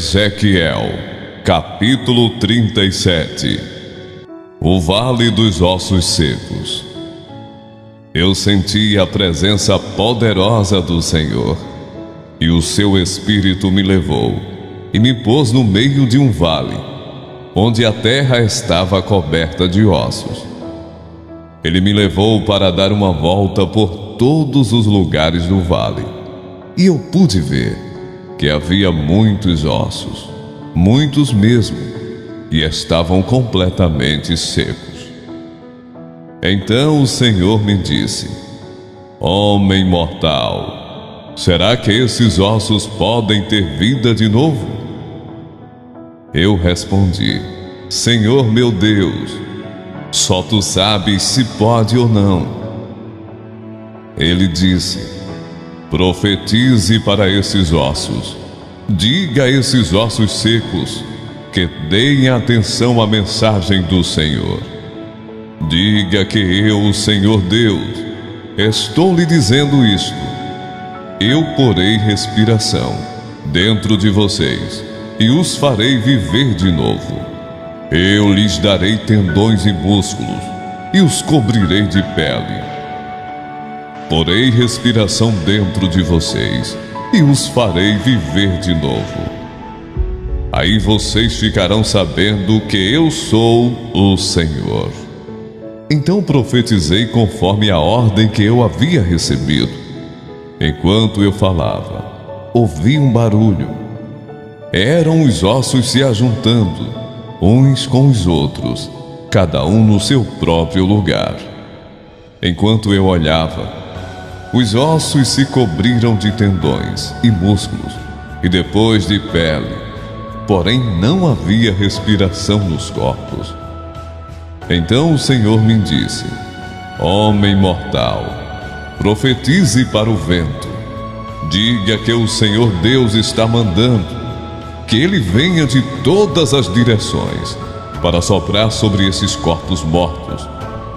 Ezequiel, capítulo 37. O Vale dos Ossos Secos. Eu senti a presença poderosa do Senhor, e o seu Espírito me levou e me pôs no meio de um vale, onde a terra estava coberta de ossos. Ele me levou para dar uma volta por todos os lugares do vale, e eu pude ver que havia muitos ossos, muitos mesmo, e estavam completamente secos. Então o Senhor me disse: Homem mortal, será que esses ossos podem ter vida de novo? Eu respondi: Senhor meu Deus, só tu sabes se pode ou não. Ele disse: Profetize para esses ossos. Diga a esses ossos secos que deem atenção à mensagem do Senhor. Diga que eu, o Senhor Deus, estou lhe dizendo isto. Eu porei respiração dentro de vocês e os farei viver de novo. Eu lhes darei tendões e músculos e os cobrirei de pele. Porei respiração dentro de vocês e os farei viver de novo. Aí vocês ficarão sabendo que eu sou o Senhor. Então profetizei conforme a ordem que eu havia recebido. Enquanto eu falava, ouvi um barulho. Eram os ossos se ajuntando, uns com os outros, cada um no seu próprio lugar. Enquanto eu olhava, os ossos se cobriram de tendões e músculos, e depois de pele, porém não havia respiração nos corpos. Então o Senhor me disse: Homem mortal, profetize para o vento. Diga que o Senhor Deus está mandando, que ele venha de todas as direções para soprar sobre esses corpos mortos,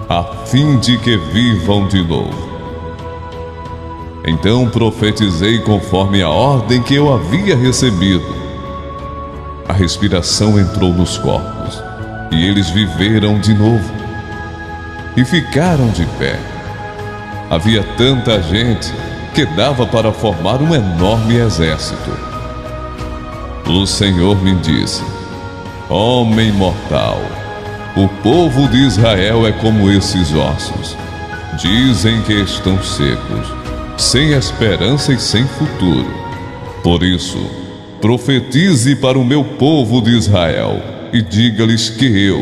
a fim de que vivam de novo. Então profetizei conforme a ordem que eu havia recebido. A respiração entrou nos corpos, e eles viveram de novo, e ficaram de pé. Havia tanta gente que dava para formar um enorme exército. O Senhor me disse: Homem mortal, o povo de Israel é como esses ossos. Dizem que estão secos, sem esperança e sem futuro. Por isso, profetize para o meu povo de Israel e diga-lhes que eu,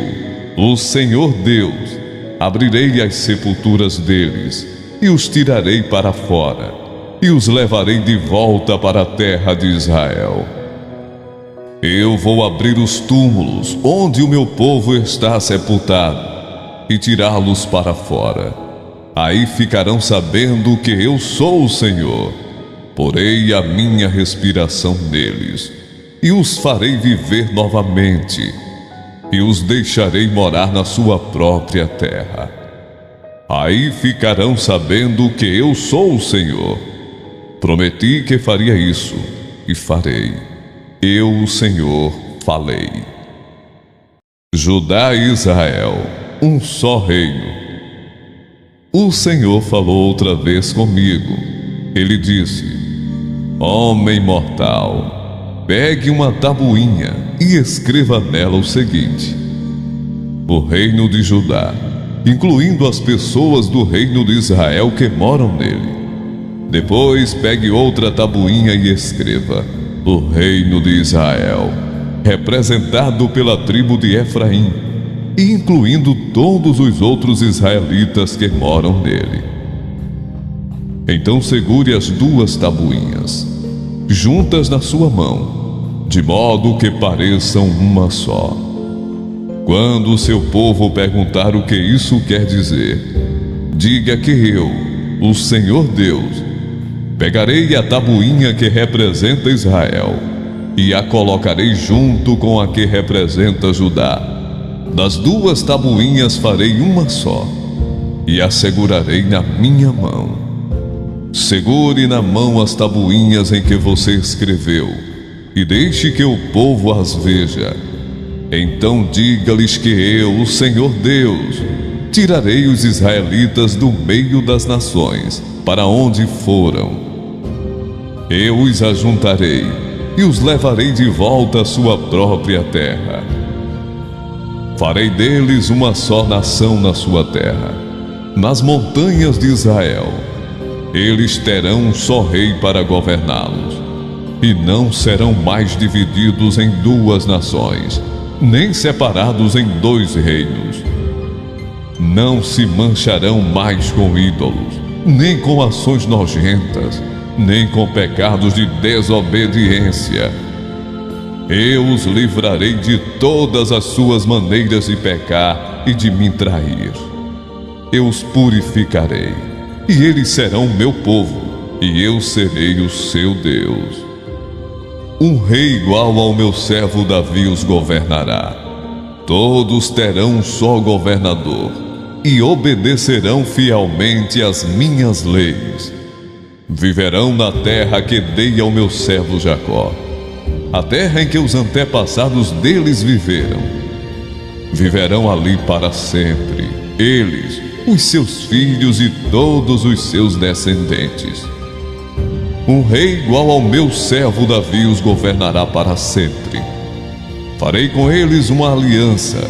o Senhor Deus, abrirei as sepulturas deles e os tirarei para fora e os levarei de volta para a terra de Israel. Eu vou abrir os túmulos onde o meu povo está sepultado e tirá-los para fora. Aí ficarão sabendo que eu sou o Senhor. Porei a minha respiração neles e os farei viver novamente e os deixarei morar na sua própria terra. Aí ficarão sabendo que eu sou o Senhor. Prometi que faria isso e farei. Eu, o Senhor, falei. Judá e Israel, um só reino. O Senhor falou outra vez comigo. Ele disse: Homem mortal, pegue uma tabuinha e escreva nela o seguinte: O reino de Judá, incluindo as pessoas do reino de Israel que moram nele. Depois pegue outra tabuinha e escreva: O reino de Israel, representado pela tribo de Efraim, e incluindo todos os outros israelitas que moram nele. Então segure as duas tabuinhas, juntas na sua mão, de modo que pareçam uma só. Quando o seu povo perguntar o que isso quer dizer, diga que eu, o Senhor Deus, pegarei a tabuinha que representa Israel e a colocarei junto com a que representa Judá. Das duas tabuinhas farei uma só, e a segurarei na minha mão. Segure na mão as tabuinhas em que você escreveu, e deixe que o povo as veja. Então diga-lhes que eu, o Senhor Deus, tirarei os israelitas do meio das nações, para onde foram. Eu os ajuntarei e os levarei de volta à sua própria terra. Farei deles uma só nação na sua terra, nas montanhas de Israel. Eles terão um só rei para governá-los, e não serão mais divididos em duas nações, nem separados em dois reinos. Não se mancharão mais com ídolos, nem com ações nojentas, nem com pecados de desobediência. Eu os livrarei de todas as suas maneiras de pecar e de me trair. Eu os purificarei, e eles serão meu povo, e eu serei o seu Deus. Um rei igual ao meu servo Davi os governará. Todos terão um só governador, e obedecerão fielmente às minhas leis. Viverão na terra que dei ao meu servo Jacó, a terra em que os antepassados deles viveram. Viverão ali para sempre, eles, os seus filhos e todos os seus descendentes. Um rei igual ao meu servo Davi os governará para sempre. Farei com eles uma aliança,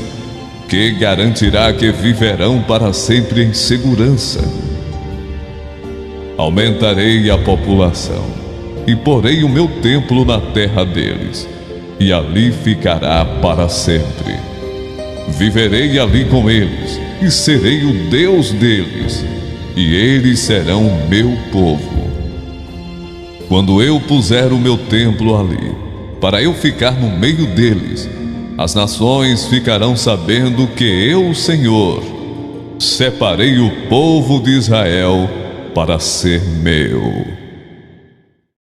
que garantirá que viverão para sempre em segurança. Aumentarei a população, e porei o meu templo na terra deles, e ali ficará para sempre. Viverei ali com eles, e serei o Deus deles, e eles serão o meu povo. Quando eu puser o meu templo ali, para eu ficar no meio deles, as nações ficarão sabendo que eu, o Senhor, separei o povo de Israel para ser meu.